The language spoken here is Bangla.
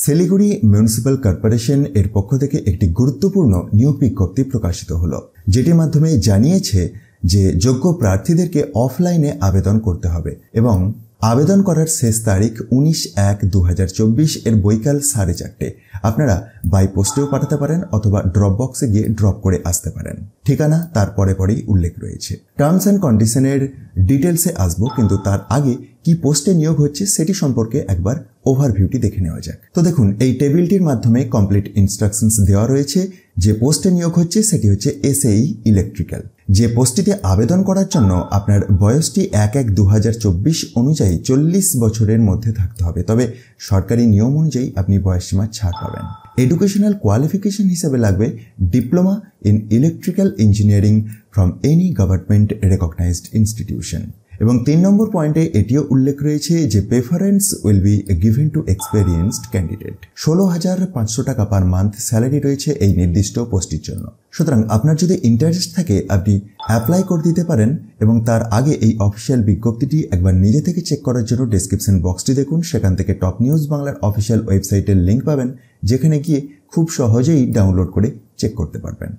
শিলিগুড়ি মিউনিসিপ্যাল কর্পোরেশন এর পক্ষ থেকে একটি গুরুত্বপূর্ণ নিয়োগ বিজ্ঞপ্তি প্রকাশিত হলো, যেটির মাধ্যমে জানিয়েছে যে যোগ্য প্রার্থীদেরকে অফলাইনে আবেদন করতে হবে এবং আবেদন করার শেষ তারিখ 19/1/2024 এর বৈকাল 4:30। আপনারা বাই পোস্টেও পাঠাতে পারেন অথবা ড্রপ বক্সে গিয়ে ড্রপ করে আসতে পারেন। ঠিকানা তার পরেই উল্লেখ রয়েছে। টার্মস অ্যান্ড কন্ডিশনের ডিটেলসে আসবো, কিন্তু তার আগে কি পোস্টে নিয়োগ হচ্ছে সেটি সম্পর্কে একবার ওভারভিউটি দেখে নেওয়া যাক। তো দেখুন, এই টেবিলটির মাধ্যমে কমপ্লিট ইনস্ট্রাকশনস দেওয়া রয়েছে। যে পোস্টে নিয়োগ হচ্ছে সেটি হচ্ছে এসএই ইলেকট্রিক্যাল। যে পোস্টটিতে আবেদন করার জন্য আপনার বয়সটি 1/1/2024 অনুযায়ী 40 বছরের মধ্যে থাকতে হবে, তবে সরকারি নিয়ম অনুযায়ী আপনি বয়সসীমা ছাড় পাবেন। এডুকেশনাল কোয়ালিফিকেশন হিসেবে লাগবে diploma in electrical engineering from any government recognised institution. এবং 3 নম্বর পয়েন্টে এটিও উল্লেখ রয়েছে যে preference will be given to experienced candidate. 16,500 টাকা পার মান্থ স্যালারি রয়েছে এই নির্দিষ্ট পোস্টের জন্য। সুতরাং আপনার যদি ইন্টারেস্ট থাকে আপনি অ্যাপ্লাই করে দিতে পারেন, এবং তার আগে এই অফিসিয়াল বিজ্ঞপ্তিটি একবার নিজে থেকে চেক করার জন্য ডেসক্রিপশন বক্সটি দেখুন। সেখান থেকে টপ নিউজ বাংলার অফিসিয়াল ওয়েবসাইটের লিঙ্ক পাবেন, যেখানে গিয়ে খুব সহজেই ডাউনলোড করে চেক করতে পারবেন।